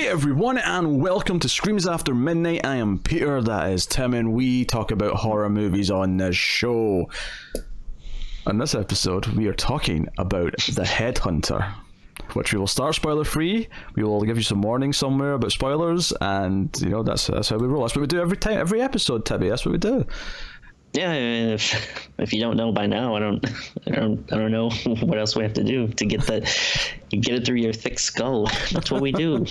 Hey everyone, and welcome to Screams After Midnight. I am Peter, that is Tim, and we talk about horror movies on this show. On this episode, we are talking about The Headhunter, which we will start spoiler free. We will give you some warning somewhere about spoilers, and you know that's how we roll. That's what we do every episode, Tibby. That's what we do. Yeah, if you don't know by now, I don't know what else we have to do to get that. You get it through your thick skull. That's what we do.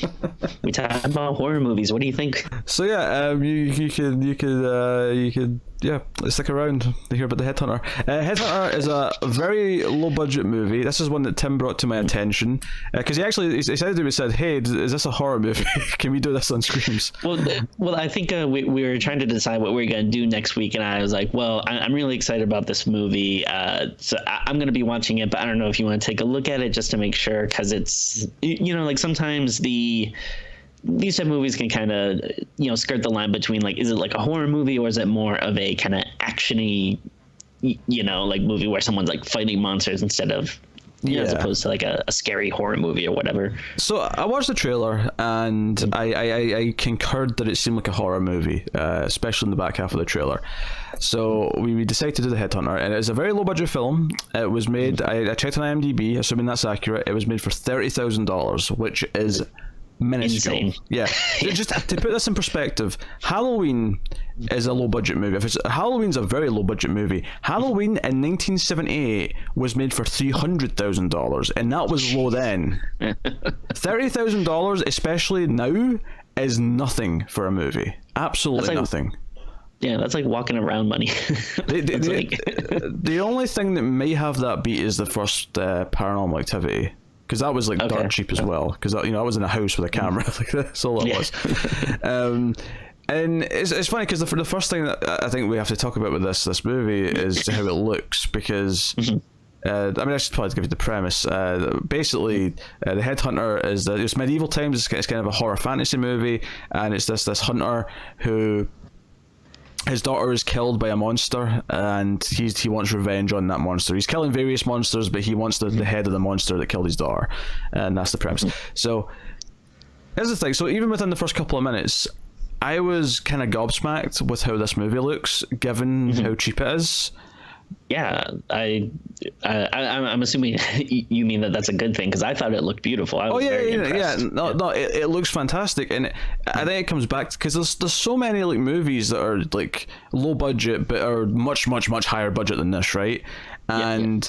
We talk about horror movies. What do you think? So yeah, you could stick around to hear about The Headhunter. Headhunter is a very low budget movie. This is one that Tim brought to my attention because he said to me, "Hey, is this a horror movie? Can we do this on Screams?" Well, I think we were trying to decide what we were going to do next week, and I was like, "Well, I'm really excited about this movie, so I'm going to be watching it, but I don't know if you want to take a look at it just to make sure, because it's like sometimes these type of movies can kind of skirt the line between like, is it like a horror movie or is it more of a kind of actiony like movie where someone's like fighting monsters instead of as opposed to like a scary horror movie or whatever." So I watched the trailer and I concurred that it seemed like a horror movie, especially in the back half of the trailer. So we decided to do The Headhunter, and it's a very low budget film. It was made, I checked on IMDb, assuming that's accurate, it was made for $30,000, which is minuscule. Insane. Yeah. Just to put this in perspective, Halloween is a low budget movie. Halloween's a very low budget movie. Halloween in 1978 was made for $300,000, and that was low then. $30,000, especially now, is nothing for a movie. Absolutely nothing. Yeah, that's like walking around money. The only thing that may have that beat is the first Paranormal Activity, because that was like dark cheap as well. Because I was in a house with a camera, like that's all it was. And it's funny because the first thing that I think we have to talk about with this movie is how it looks, because. I should probably give you the premise. Basically, The Headhunter is it's medieval times. It's kind of a horror fantasy movie, and it's this hunter who. His daughter is killed by a monster, and he wants revenge on that monster. He's killing various monsters, but he wants the head of the monster that killed his daughter, and that's the premise. So here's the thing. So even within the first couple of minutes, I was kind of gobsmacked with how this movie looks, given how cheap it is. Yeah, I'm assuming you mean that's a good thing, because I thought it looked beautiful. I was very impressed. It looks fantastic, and I think it comes back because there's so many like movies that are like low budget but are much higher budget than this, right? And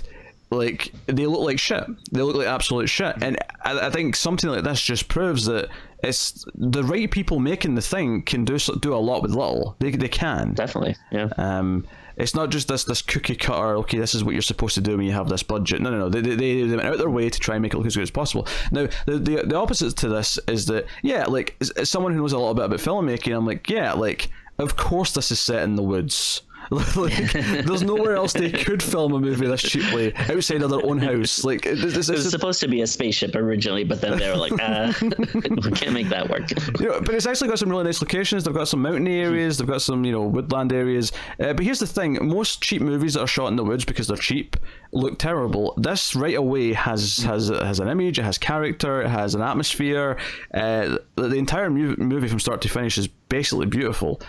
like they look like shit. They look like absolute shit, and I think something like this just proves that it's the right people making the thing can do a lot with little. They can definitely, yeah. It's not just this cookie cutter, okay, this is what you're supposed to do when you have this budget. No. They went out their way to try and make it look as good as possible. Now, the opposite to this is that, like, as someone who knows a little bit about filmmaking, I'm like, of course this is set in the woods. Like, there's nowhere else they could film a movie this cheaply outside of their own house. Like it was supposed to be a spaceship originally, but then they were like, we can't make that work. But it's actually got some really nice locations. They've got some mountainy areas. They've got some woodland areas. But here's the thing: most cheap movies that are shot in the woods because they're cheap look terrible. This right away has an image. It has character. It has an atmosphere. The entire movie from start to finish is basically beautiful.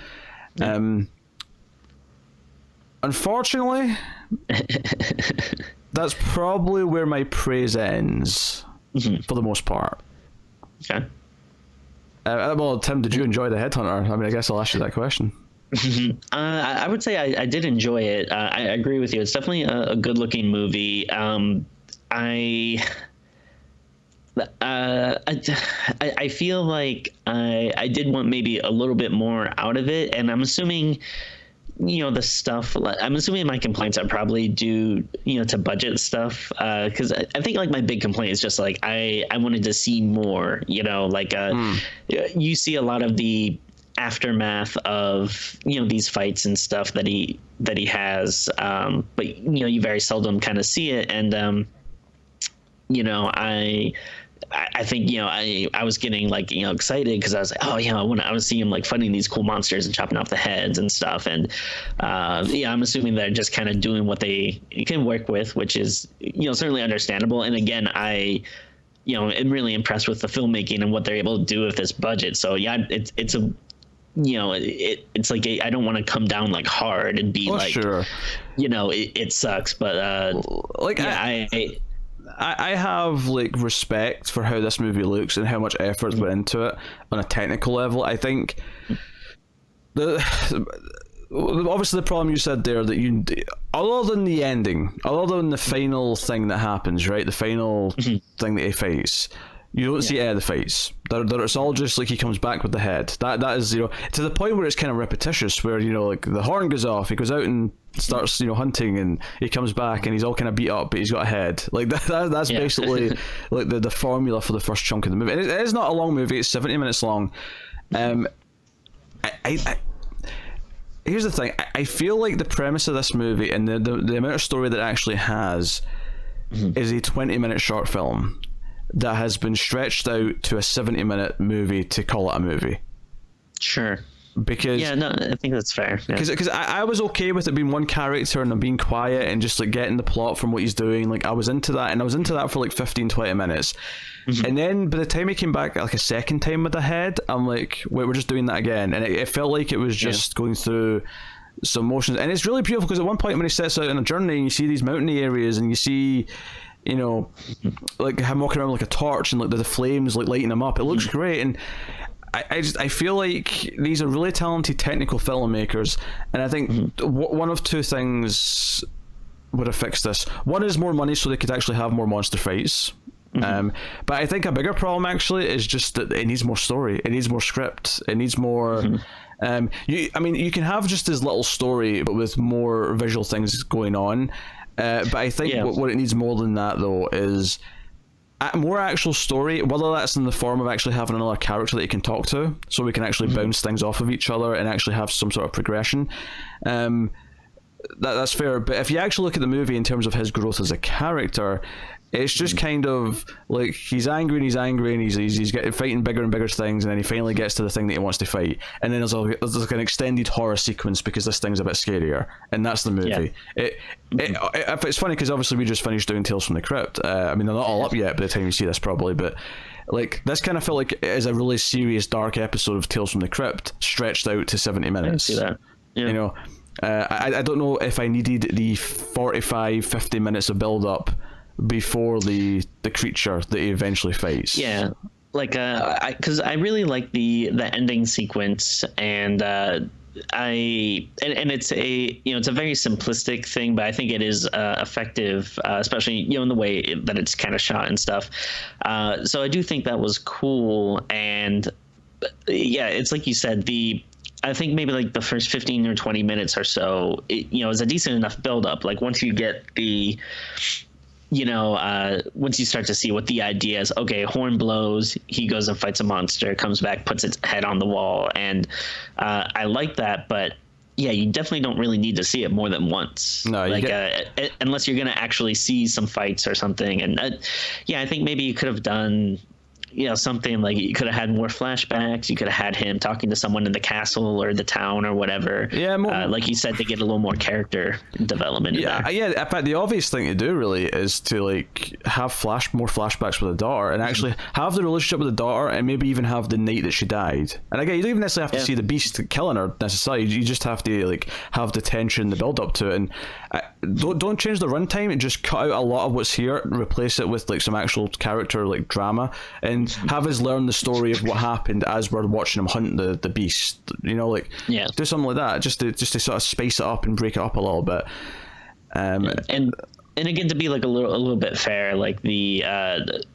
Unfortunately, that's probably where my praise ends, for the most part. Okay. Well, Tim, did you enjoy The Headhunter? I mean, I guess I'll ask you that question. I would say I did enjoy it. I agree with you. It's definitely a good-looking movie. I feel like I did want maybe a little bit more out of it, and I'm assuming. The stuff, I'm assuming my complaints are probably due, to budget stuff. Because I think like my big complaint is just like, I wanted to see more, you see a lot of the aftermath of, these fights and stuff that he has. But, you very seldom kind of see it. And, I think I was getting like excited because I was like, oh yeah, I want to see him like fighting these cool monsters and chopping off the heads and stuff, and I'm assuming they're just kind of doing what they can work with, which is certainly understandable. And again, I I'm really impressed with the filmmaking and what they're able to do with this budget. So yeah, it's a, it's like I don't want to come down like hard and be like, sure. It sucks, but like yeah, I have like respect for how this movie looks and how much effort went into it on a technical level. I think obviously the problem you said there, that other than the ending, other than the final thing that happens, right, the final thing that he fights, you don't see any of the fights. It's all just like he comes back with the head. That is, to the point where it's kind of repetitious, where like the horn goes off, he goes out and starts hunting, and he comes back and he's all kind of beat up, but he's got a head. Like that's basically like the formula for the first chunk of the movie. And it is not a long movie; it's 70 minutes long. Here's the thing: I feel like the premise of this movie and the amount of story that it actually has is a 20-minute short film that has been stretched out to a 70-minute movie to call it a movie. Sure. Because I think that's fair. Because I was okay with it being one character and being quiet and just like getting the plot from what he's doing. Like I was into that, and I was into that for like 15-20 minutes. And then by the time he came back like a second time with the head, I'm like, wait, we're just doing that again. And it felt like it was just going through some motions. And it's really beautiful because at one point when he sets out on a journey and you see these mountainy areas and you see like him walking around with like a torch and like the flames like lighting him up, it looks great. And I feel like these are really talented technical filmmakers, and I think one of two things would have fixed this. One is more money so they could actually have more monster fights. But I think a bigger problem actually is just that it needs more story, it needs more script, it needs more you can have just as little story but with more visual things going on. But I think what it needs more than that though is more actual story, whether that's in the form of actually having another character that you can talk to, so we can actually bounce things off of each other and actually have some sort of progression. That's fair. But if you actually look at the movie in terms of his growth as a character, it's just kind of like he's angry and he's getting fighting bigger and bigger things, and then he finally gets to the thing that he wants to fight, and then there's like an extended horror sequence because this thing's a bit scarier, and that's the movie. It's funny because obviously we just finished doing Tales from the Crypt. I mean, they're not all up yet by the time you see this probably, but like this kind of felt like it is a really serious dark episode of Tales from the Crypt stretched out to 70 minutes. I can see that. I don't know if I needed the 45-50 minutes of build up before the creature that he eventually fights. Like because I really like the ending sequence, and it's a very simplistic thing, but I think it is effective, especially in the way that it's kind of shot and stuff. So I do think that was cool, and it's like you said, I think maybe like the first 15 or 20 minutes or so, is a decent enough build up. Like once you get once you start to see what the idea is, okay, horn blows, he goes and fights a monster, comes back, puts its head on the wall, and I like that, but you definitely don't really need to see it more than once. No, unless you're gonna actually see some fights or something, and I think maybe you could have done something like you could have had more flashbacks. You could have had him talking to someone in the castle or the town or whatever. Like you said, to get a little more character development. In fact, the obvious thing to do really is to like have more flashbacks with the daughter, and actually have the relationship with the daughter, and maybe even have the night that she died. And again, you don't even necessarily have to see the beast killing her necessarily. You just have to like have the tension, the build up to it, and don't change the runtime. Just cut out a lot of what's here, replace it with like some actual character like drama, and have us learn the story of what happened as we're watching him hunt the beast. Do something like that, just to sort of spice it up and break it up a little bit. And again, to be like a little bit fair, like the and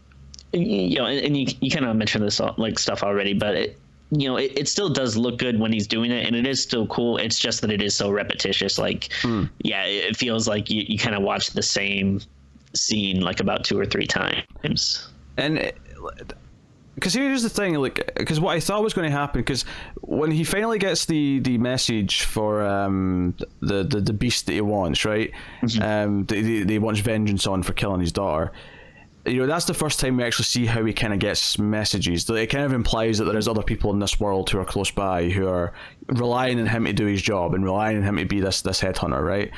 you kind of mentioned this like stuff already, but it still does look good when he's doing it, and it is still cool. It's just that it is so repetitious. Like, it feels like you kind of watch the same scene like about 2 or 3 times. And because here's the thing, like, because what I thought was going to happen, because when he finally gets the message for the beast that he wants, right, that he wants vengeance on for killing his daughter, that's the first time we actually see how he kind of gets messages. It kind of implies that there is other people in this world who are close by who are relying on him to do his job and relying on him to be this headhunter, right?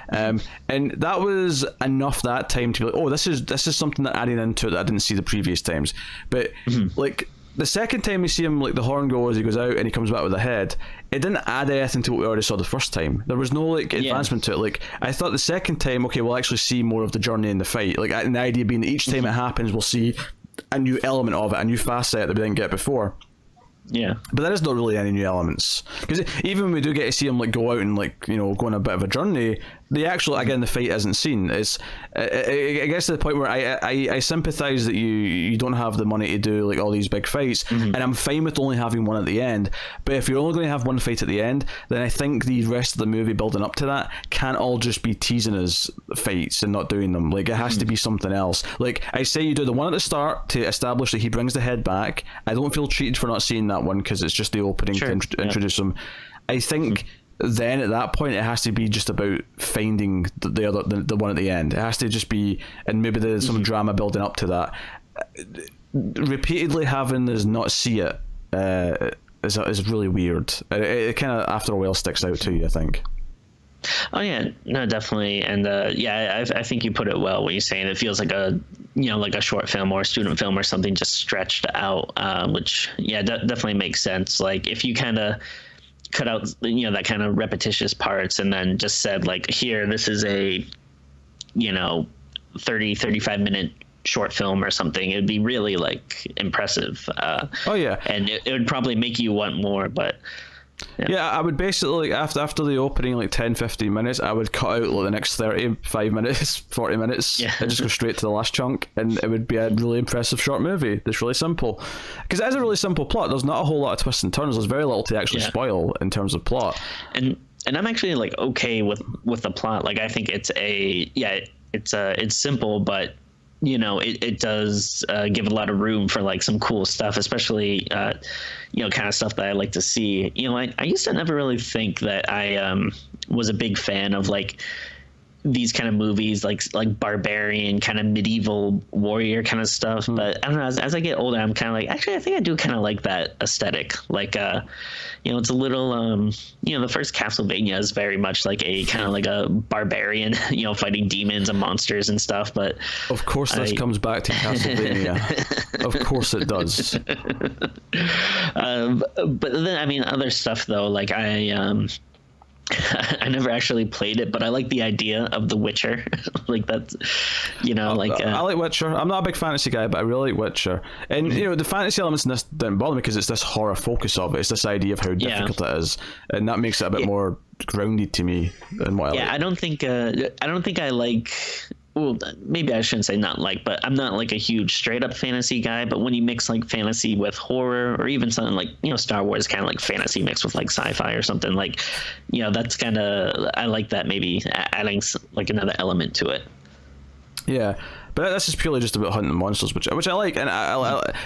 And that was enough that time to be like, oh, this is something that added into it that I didn't see the previous times. But like the second time we see him, like the horn goes, he goes out and he comes back with a head. It didn't add anything to what we already saw the first time. There was no like advancement to it. Like I thought the second time, okay, we'll actually see more of the journey in the fight. Like, and the idea being that each time it happens, we'll see a new element of it, a new facet that we didn't get before. Yeah, but there is not really any new elements, because even when we do get to see him like go out and like go on a bit of a journey, the actual the fight isn't seen. It's I guess to the point where I sympathize that you don't have the money to do like all these big fights, and I'm fine with only having one at the end. But if you're only going to have one fight at the end, then I think the rest of the movie building up to that can't all just be teasing us fights and not doing them. Like it has to be something else. Like I say, you do the one at the start to establish that he brings the head back. I don't feel cheated for not seeing that one, because it's just the opening to introduce him. I think then at that point it has to be just about finding the one at the end. It has to just be, and maybe there's some drama building up to that. Repeatedly having us not see it is really weird. It kind of after a while sticks out to you, I think. Oh yeah, no, definitely, and I think you put it well when you're saying it feels like a like a short film or a student film or something just stretched out, which definitely makes sense. Like if you kind of cut out that kind of repetitious parts and then just said like, here, this is a 35 minute short film or something, it'd be really like impressive. And it would probably make you want more, but yeah, I would basically, like, after the opening, like 10-15 minutes, I would cut out like the next 35 minutes, 40 minutes, and just go straight to the last chunk, and it would be a really impressive short movie that's really simple. Because it has a really simple plot. There's not a whole lot of twists and turns. There's very little to actually spoil in terms of plot. And I'm actually like okay with the plot. Like I think it's simple, but it does give a lot of room for like some cool stuff, especially kind of stuff that I like to see. I used to never really think that I was a big fan of like these kind of movies, like barbarian kind of medieval warrior kind of stuff. But I don't know, as I get older, I'm kind of like, actually, I think I do kind of like that aesthetic. Like, it's a little, the first Castlevania is very much like a kind of like a barbarian, fighting demons and monsters and stuff. But of course, this comes back to Castlevania. Of course it does. But then, I mean, other stuff though, like I never actually played it, but I like the idea of The Witcher. Like that's, I like Witcher. I'm not a big fantasy guy, but I really like Witcher. And the fantasy elements in this didn't bother me because it's this horror focus of it. It's this idea of how difficult it is, and that makes it a bit more grounded to me than what I like. I don't think I like. Well, maybe I shouldn't say not like, but I'm not like a huge straight up fantasy guy. But when you mix like fantasy with horror, or even something like Star Wars, kind of like fantasy mixed with like sci-fi or something, like that's kind of, I like that, maybe adding like another element to it. Yeah, but this is purely just about hunting monsters, which I like, and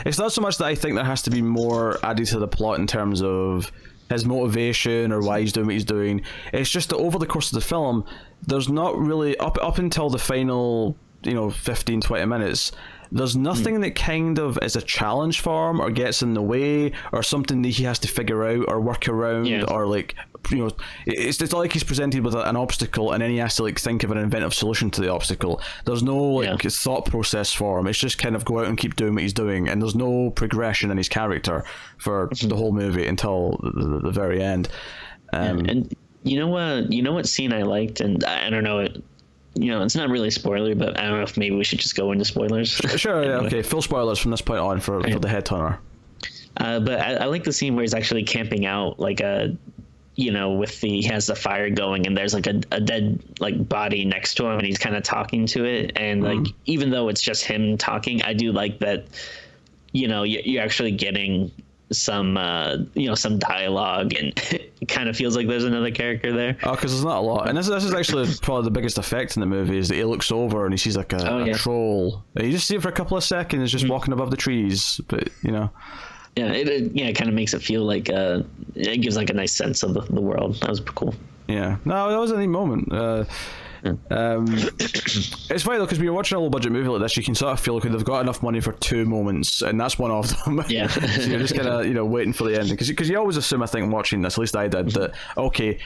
it's not so much that I think there has to be more added to the plot in terms of his motivation or why he's doing what he's doing. It's just that over the course of the film, there's not really up until the final 15-20 minutes, there's nothing that kind of is a challenge for him or gets in the way or something that he has to figure out or work around, or like it's not like he's presented with an obstacle and then he has to like think of an inventive solution to the obstacle. There's no thought process for him. It's just kind of go out and keep doing what he's doing, and there's no progression in his character for the whole movie until the very end. And you know what scene I liked, and I don't know, it's not really a spoiler, but I don't know if maybe we should just go into spoilers. Sure, anyway. Okay, full spoilers from this point on for the headhunter. But I like the scene where he's actually camping out, like he has the fire going, and there's like a dead like body next to him, and he's kind of talking to it, and like even though it's just him talking, I do like that. You're actually getting some some dialogue, and it kind of feels like there's another character there. Oh, because there's not a lot, and this is actually probably the biggest effect in the movie is that he looks over and he sees like a troll. You just see it for a couple of seconds, just walking above the trees, but it kind of makes it feel like it gives like a nice sense of the world. That was cool. Yeah, no, that was a neat moment. It's funny though, because when you're watching a low budget movie like this, you can sort of feel like they've got enough money for 2 moments, and that's one of them. Yeah. So you're just kind of waiting for the ending, because you always assume, I think, watching this, at least I did, that okay,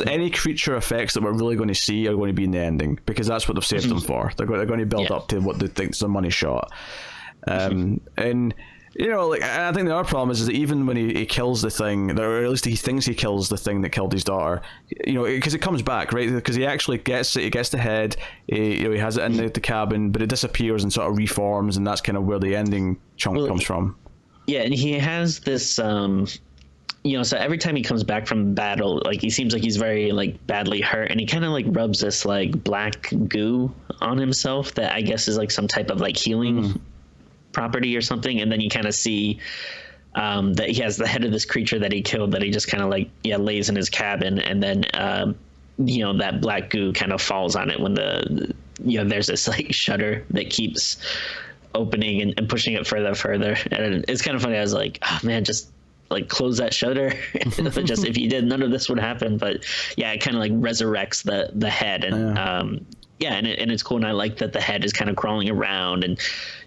any creature effects that we're really going to see are going to be in the ending, because that's what they've saved them for. They're going to build up to what they think is a money shot, and I think the other problem is that even when he kills the thing, or at least he thinks he kills the thing that killed his daughter, because it comes back, right? Because he actually gets it, he gets the head, he has it in the cabin, but it disappears and sort of reforms, and that's kind of where the ending chunk comes from. Yeah, and he has this, so every time he comes back from battle, like, he seems like he's very, like, badly hurt, and he kind of, like, rubs this, like, black goo on himself that I guess is, like, some type of, like, healing property or something, and then you kind of see that he has the head of this creature that he killed, that he just kind of like lays in his cabin, and then that black goo kind of falls on it when there's this like shutter that keeps opening and pushing it further, and it's kind of funny. I was like, oh man, just like close that shutter. Just if you did, none of this would happen. But yeah, it kind of like resurrects the head, and and it's cool, and I like that the head is kind of crawling around, and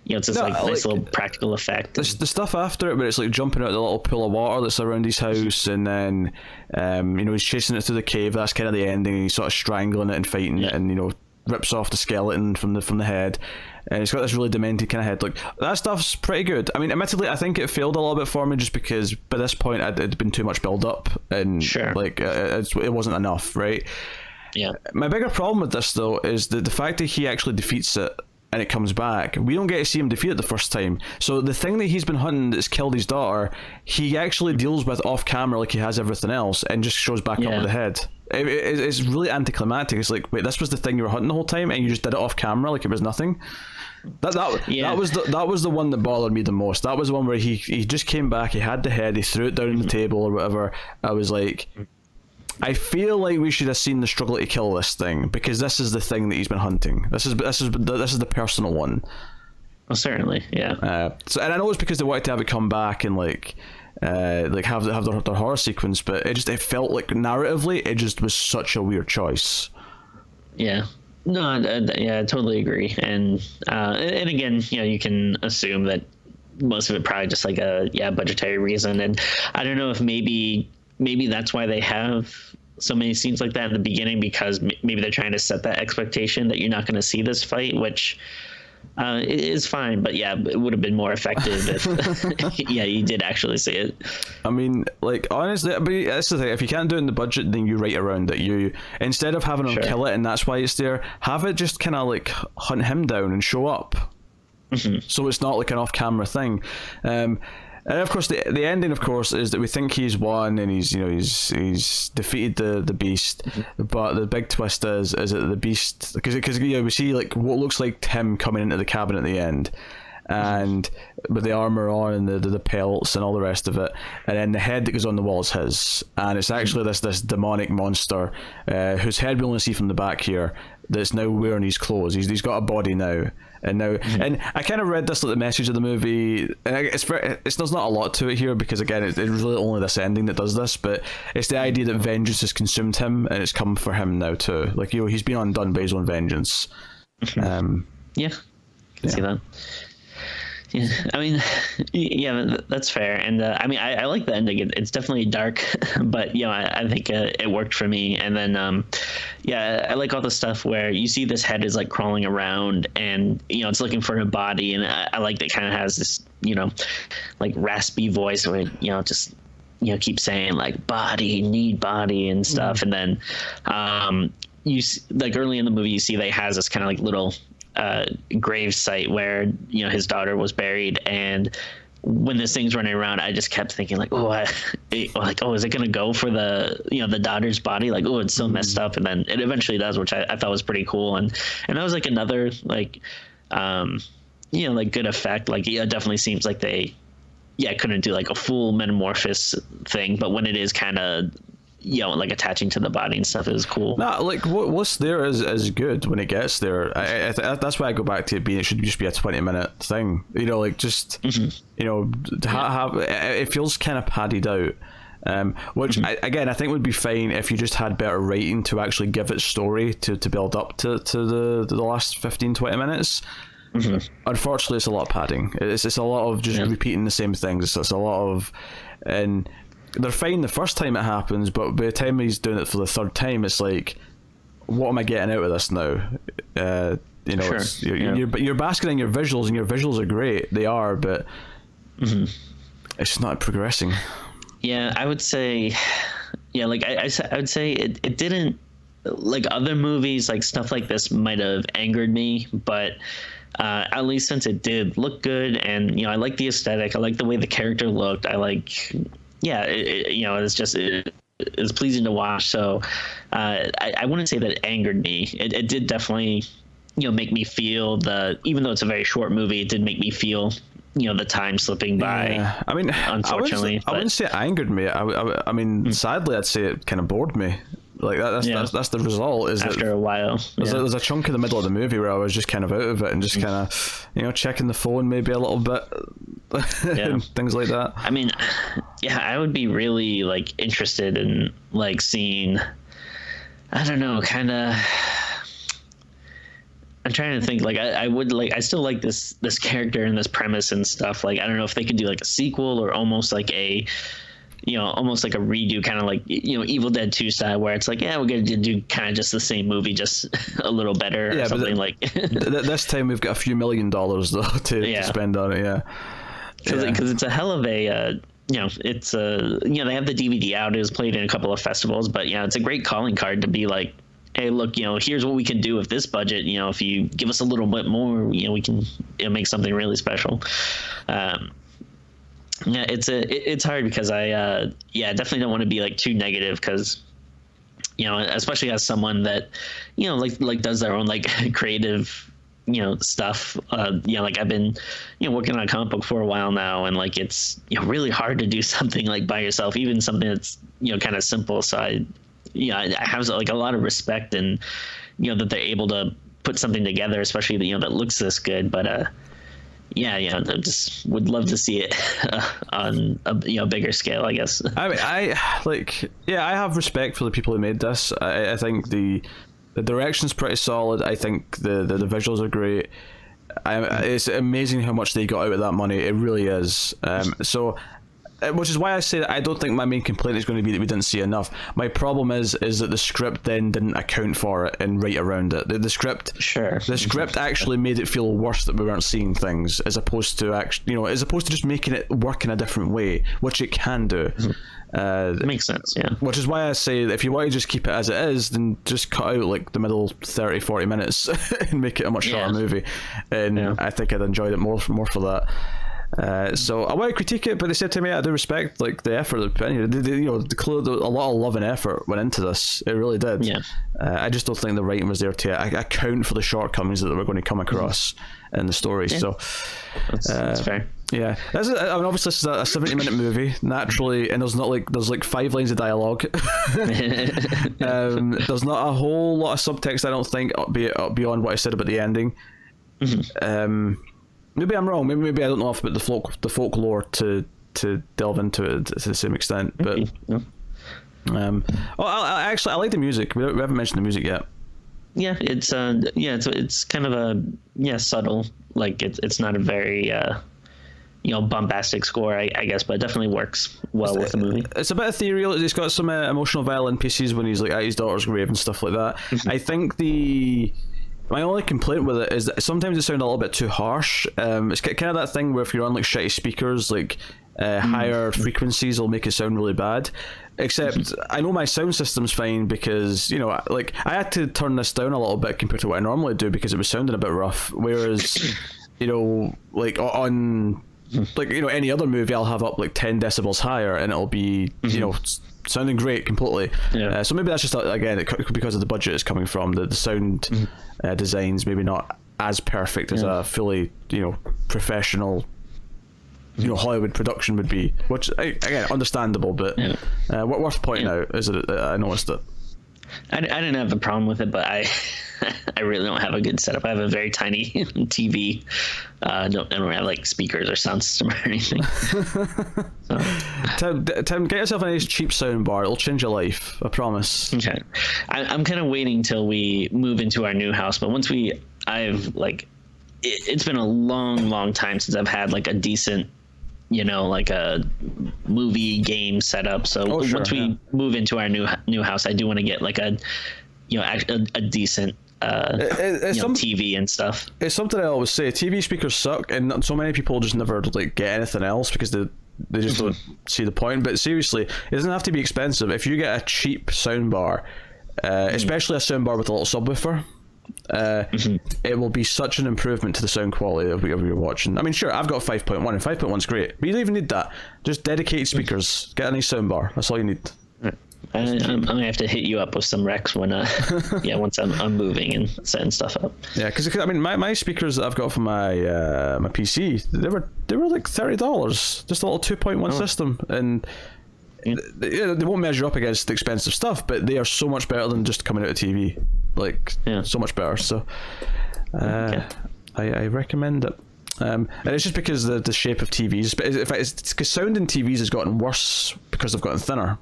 it's just nice little practical effect. The stuff after it, where it's like jumping out of the little pool of water that's around his house, and then he's chasing it through the cave. That's kind of the ending. He's sort of strangling it and fighting it, and rips off the skeleton from the head, and it's got this really demented kind of head. Like, that stuff's pretty good. I mean, admittedly, I think it failed a little bit for me, just because by this point it'd been too much build up, and it wasn't enough, right? Yeah. My bigger problem with this, though, is that the fact that he actually defeats it and it comes back, we don't get to see him defeat it the first time. So the thing that he's been hunting that's killed his daughter, he actually deals with off camera like he has everything else, and just shows back up with the head. It's really anticlimactic. It's like, wait, this was the thing you were hunting the whole time, and you just did it off camera like it was nothing. That was the one that bothered me the most. That was the one where he just came back, he had the head, he threw it down on the table or whatever. I was like, I feel like we should have seen the struggle to kill this thing, because this is the thing that he's been hunting. This is the personal one. Well, certainly, yeah. And I know it's because they wanted to have it come back and have their horror sequence, but it felt like narratively it just was such a weird choice. Yeah. No, I totally agree. And again, you can assume that most of it probably just like a budgetary reason, and I don't know if maybe that's why they have so many scenes like that in the beginning, because maybe they're trying to set that expectation that you're not going to see this fight, which is fine, but it would have been more effective if you did actually see it. I mean, like, honestly, but that's the thing, if you can't do it in the budget, then you write around it. You, instead of having him kill it and that's why it's there, have it just kind of like hunt him down and show up. So it's not like an off-camera thing. And of course, the ending, of course, is that we think he's won and he's defeated the beast. But the big twist is that the beast, because we see like what looks like him coming into the cabin at the end, and with the armor on and the pelts and all the rest of it, and then the head that goes on the wall is his, and it's actually this demonic monster whose head we only see from the back here, that's now wearing his clothes. He's got a body now. And I kind of read this like the message of the movie, and there's not a lot to it here, because again it's really only this ending that does this, but it's the idea that vengeance has consumed him and it's come for him now too. Like, he's been undone by his own vengeance. See that. Yeah, I mean, that's fair, and I mean, I like the ending. It's definitely dark, but I think it worked for me. And then, I like all the stuff where you see this head is like crawling around, and it's looking for a body, and I like that it kind of has this like raspy voice where just keep saying like need body and stuff, and then you like early in the movie you see that he has this kind of like little grave site where his daughter was buried, and when this thing's running around, I just kept thinking like, is it gonna go for the daughter's body? Like, it's so messed up, and then it eventually does, which I thought was pretty cool, and that was like another like like good effect. Like, it definitely seems like they couldn't do like a full metamorphosis thing, but when it is kind of like attaching to the body and stuff, is cool. Nah, like what's there is good when it gets there. That's why I go back to it should just be a 20-minute thing. Like, just have it feels kind of padded out, Which I think would be fine if you just had better writing to actually give it story to build up to the last 15-20 minutes. Unfortunately, it's a lot of padding. It's a lot of just repeating the same things. It's a lot of, and they're fine the first time it happens, but by the time he's doing it for the third time, it's like, what am I getting out of this now? You're basking in your visuals, and your visuals are great. They are, but it's not progressing. Yeah, I would say, like I would say it didn't, like other movies, like stuff like this might have angered me, but at least since it did look good, and I like the aesthetic, I like the way the character looked, I like, it's pleasing to watch. So I wouldn't say that it angered me. It did definitely make me feel even though it's a very short movie, it did make me feel the time slipping by. Yeah. I mean, unfortunately, I wouldn't say it angered me. I mean, sadly, I'd say it kind of bored me. Like that's the result. Is after a while, there's a chunk in the middle of the movie where I was just kind of out of it and just kind of checking the phone maybe a little bit, and things like that. I mean, I would be really like interested in like seeing, I don't know, kind of. I'm trying to think. Like I still like this character and this premise and stuff. Like I don't know if they could do like a sequel or almost like a redo, kind of like Evil Dead 2 style, where it's like, we're gonna do kind of just the same movie, just a little better, or something like. This time we've got a few $1 million though to spend on it. Because it's a hell of a. It's they have the DVD out. It was played in a couple of festivals, but it's a great calling card to be like, hey, look, here's what we can do with this budget. If you give us a little bit more, we can make something really special. It's hard because I definitely don't want to be like too negative, because especially as someone that like does their own like creative stuff. Like I've been working on a comic book for a while now, and like it's really hard to do something like by yourself, even something that's kind of simple. So I have like a lot of respect, and that they're able to put something together, especially that looks this good. But I just would love to see it on a bigger scale, I guess. I mean, I have respect for the people who made this. I think the direction's pretty solid. I think the visuals are great. It's amazing how much they got out of that money. It really is. Which is why I say that I don't think my main complaint is going to be that we didn't see enough. My problem is that the script then didn't account for it and write around it. The script actually made it feel worse that we weren't seeing things, as opposed to just making it work in a different way, which it can do. It makes sense, yeah. Which is why I say that if you want to just keep it as it is, then just cut out like the middle 30-40 minutes and make it a much shorter movie. And I think I'd enjoyed it more for that. So I want to critique it, but they said to me, I do respect like the effort they put in here. A lot of love and effort went into this. It really did. Yeah. I just don't think the writing was there to account for the shortcomings that we're going to come across in the story. Yeah. So that's fair. Yeah, obviously this is a 70-minute movie naturally, and there's like 5 lines of dialogue. There's not a whole lot of subtext, I don't think, beyond what I said about the ending. Maybe I'm wrong. Maybe I don't know enough about the folklore to delve into it to the same extent. But I like the music. We haven't mentioned the music yet. Yeah, it's kind of a subtle. Like it's not a very bombastic score, I guess, but it definitely works well with the movie. It's a bit ethereal. It's got some emotional violin pieces when he's like at his daughter's grave and stuff like that. I think my only complaint with it is that sometimes it sounds a little bit too harsh. It's kind of that thing where if you're on like shitty speakers, like higher frequencies will make it sound really bad. Except I know my sound system's fine because like I had to turn this down a little bit compared to what I normally do because it was sounding a bit rough. Whereas like on any other movie, I'll have up like 10 decibels higher and it'll be sounding great completely. Yeah. So maybe that's just again because of the budget it's coming from. The sound designs maybe not as perfect as a fully professional Hollywood production would be, which again understandable, but worth pointing out is that I noticed it. I didn't have a problem with it, but I really don't have a good setup. I have a very tiny TV. I don't have like speakers or sound system or anything. So. Tim, get yourself a nice cheap sound bar. It'll change your life. I promise. Okay. I'm kind of waiting till we move into our new house, but once it's been a long time since I've had like a decent, like a movie game setup. So once we move into our new house, I do want to get like a decent TV and stuff. It's something I always say. TV speakers suck, and so many people just never like get anything else because they just don't see the point. But seriously, it doesn't have to be expensive. If you get a cheap soundbar, especially a soundbar with a little subwoofer, it will be such an improvement to the sound quality of whatever you're watching. I mean, sure, I've got 5.1, and 5.1's great, but you don't even need that. Just dedicated speakers. Get a nice soundbar. That's all you need. I'm gonna have to hit you up with some recs when once I'm moving and setting stuff up. Yeah, because I mean my speakers that I've got for my my PC, they were like $30, just a little 2.1 system, and they won't measure up against the expensive stuff, but they are so much better than just coming out of TV, so much better. So I recommend it. And it's just because the shape of TVs, but it's because sound in TVs has gotten worse because they've gotten thinner.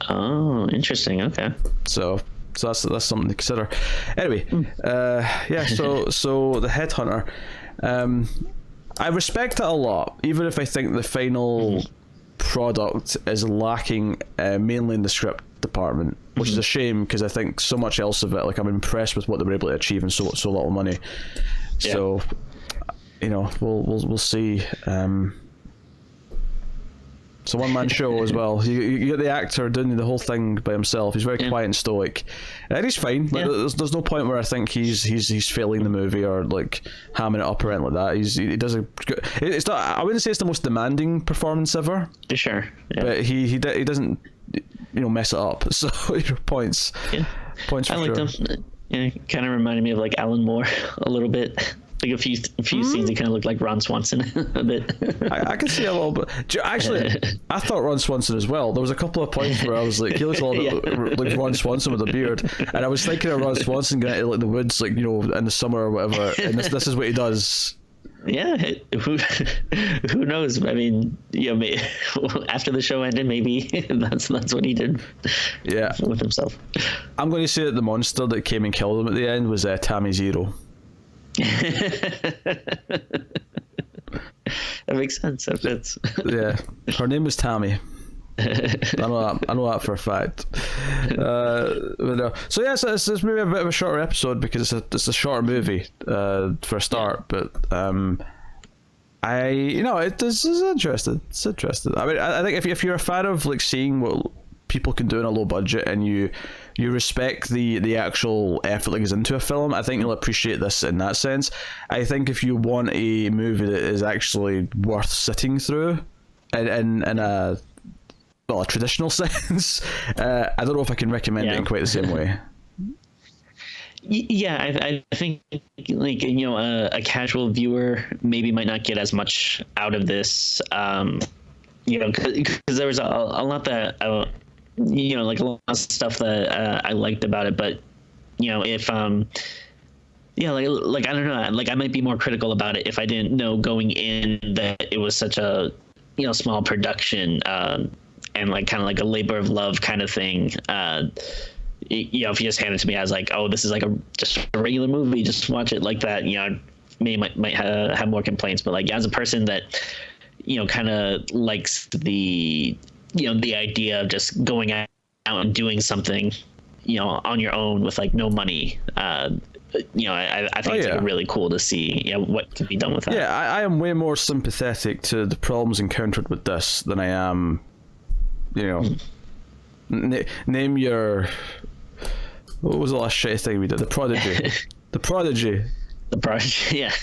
Oh, interesting. Okay. So that's something to consider. Anyway, so the Headhunter, I respect it a lot, even if I think the final product is lacking mainly in the script department, which is a shame because I think so much else of it. Like, I'm impressed with what they were able to achieve in so little money. Yeah. So, we'll see. It's a one-man show as well. You get the actor doing the whole thing by himself. He's very quiet and stoic, and he's fine. Like, there's no point where I think he's failing the movie or like hamming it up or anything like that. He does it's not. I wouldn't say it's the most demanding performance ever. Sure. Yeah. But he doesn't mess it up. So points. Yeah. Points for I liked sure. him. Yeah, kind of reminded me of like Alan Moore a little bit. Like a few scenes, he kind of looked like Ron Swanson a bit. I can see a little bit. Actually, I thought Ron Swanson as well. There was a couple of points where I was like, he looks a little bit like Ron Swanson with a beard, and I was thinking of Ron Swanson going into like the woods, like in the summer or whatever. And this is what he does. Yeah, who knows? I mean, after the show ended, maybe that's what he did. Yeah, with himself. I'm going to say that the monster that came and killed him at the end was Tammy Zero. That makes sense. That fits. Yeah, her name was Tammy. I know that for a fact. So yeah, so it's maybe a bit of a shorter episode because it's a shorter movie for a start. But it's interesting. It's interesting. I mean, I think if you're a fan of like seeing what people can do in a low budget and you respect the actual effort that goes into a film, I think you'll appreciate this in that sense. I think if you want a movie that is actually worth sitting through in a traditional sense, I don't know if I can recommend it in quite the same way. Yeah, I think like a casual viewer maybe might not get as much out of this, because there was a lot that like a lot of stuff that I liked about it, but if like I don't know, like I might be more critical about it if I didn't know going in that it was such a small production and like kind of like a labor of love kind of thing. If you just hand it to me as like, oh, this is like just a regular movie, just watch it like that, might have more complaints. But like as a person that kind of likes the the idea of just going out and doing something on your own with like no money, I think it's like really cool to see what can be done with that. Yeah, I am way more sympathetic to the problems encountered with this than I am name your, what was the last shitty thing we did? The Prodigy. The Prodigy. Yeah.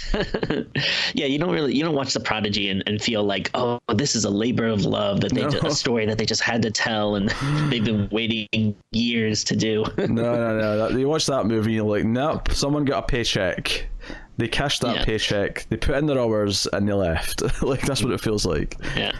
Yeah, you don't watch The Prodigy and feel like, oh, this is a labor of love that a story that they just had to tell and they've been waiting years to do. No. You watch that movie and you're like, nope, someone got a paycheck. They cashed that paycheck, they put in their hours and they left. Like, that's what it feels like. Yeah.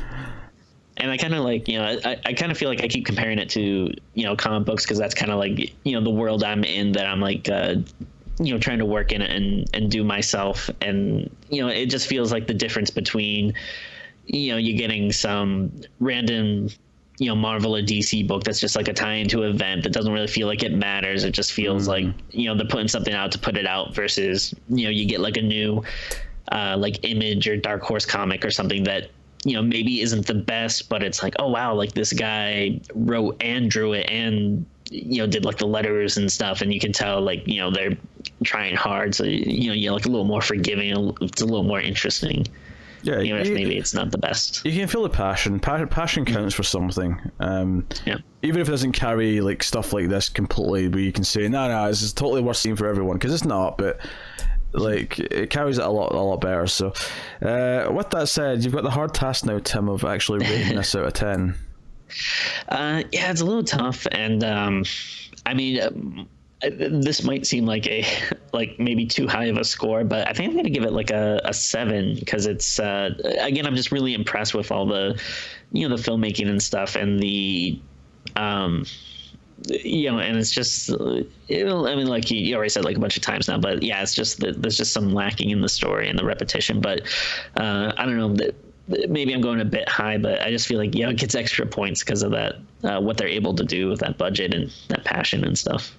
and I kind of like, I kind of feel like I keep comparing it to, comic books, because that's kind of like, the world I'm in, that I'm like, trying to work in it and do myself. And, it just feels like the difference between, you getting some random, Marvel or DC book that's just like a tie into an event that doesn't really feel like it matters. It just feels like, they're putting something out to put it out, versus, you get like a new, like Image or Dark Horse comic or something that, maybe isn't the best, but it's like, oh wow, like this guy wrote and drew it and, did like the letters and stuff, and you can tell like, they're trying hard. So, you're like a little more forgiving. It's a little more interesting. Yeah, even if maybe it's not the best. You can feel the passion. Passion counts for something. Yeah. Even if it doesn't carry like stuff like this completely, where you can say, no, this is totally worth seeing for everyone, because it's not. But like, it carries it a lot better. So, with that said, you've got the hard task now, Tim, of actually rating this out of 10. Yeah, it's a little tough, and I mean. This might seem like maybe too high of a score, but I think I'm going to give it like a 7, because it's again, I'm just really impressed with all the the filmmaking and stuff, and the and it's just I mean, like you already said like a bunch of times now, but yeah, it's just there's just some lacking in the story and the repetition. But I don't know, maybe I'm going a bit high, but I just feel like it gets extra points because of that, what they're able to do with that budget and that passion and stuff.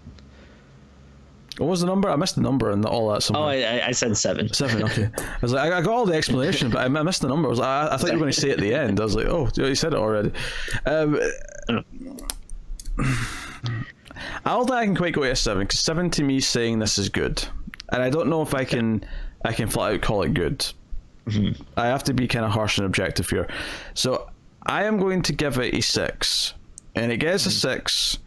What was the number? I missed the number and all that. Somewhere. Oh, I said 7. 7, okay. I was like, I got all the explanation, but I missed the number. I was like, I thought you were going to say it at the end. I was like, oh, you said it already. I don't think I can quite go to a 7, because 7 to me is saying this is good, and I don't know if I can flat out call it good. Mm-hmm. I have to be kind of harsh and objective here. So I am going to give it a 6, and it gets a 6.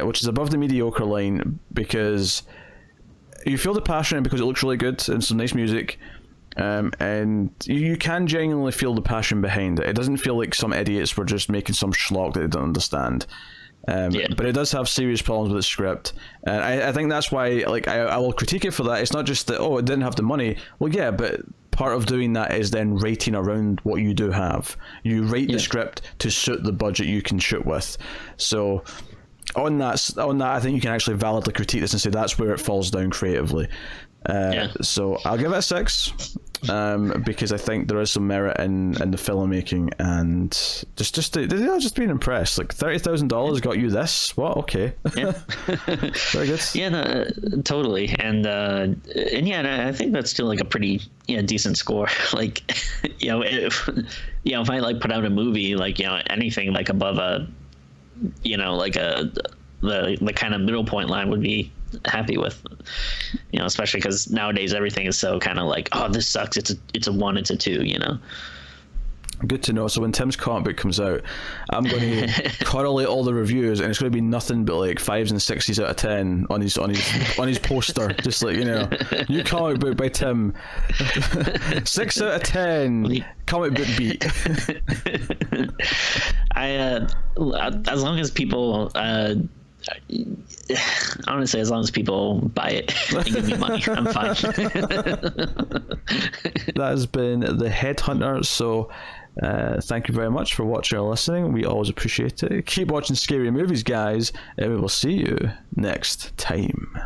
Which is above the mediocre line, because you feel the passion because it looks really good and some nice music, and you can genuinely feel the passion behind it. It doesn't feel like some idiots were just making some schlock that they don't understand. But it does have serious problems with the script, and I think that's why I will critique it for that. It's not just that, it didn't have the money. Well, yeah, but part of doing that is then rating around what you do have. You rate the script to suit the budget you can shoot with. So on that, I think you can actually validly critique this and say that's where it falls down creatively. So I'll give it a 6, because I think there is some merit in the filmmaking, and just being impressed. Like $30,000 got you this? What? Okay. Yeah. Very good. Yeah, no, totally. And I think that's still like a pretty decent score. Like, if I like put out a movie, like anything like above a like the kind of middle point line would be happy with, especially because nowadays everything is so kind of like, oh, this sucks, it's a 1, it's a 2. Good to know. So when Tim's comic book comes out, I'm going to correlate all the reviews, and it's going to be nothing but like 5s and 6s out of 10 on his poster. Just like, new comic book by Tim, 6 out of 10 comic book beat. As long as people honestly, as long as people buy it and give me money, I'm fine. That has been The Headhunter. So thank you very much for watching or listening. We always appreciate it. Keep watching scary movies, guys, and we will see you next time.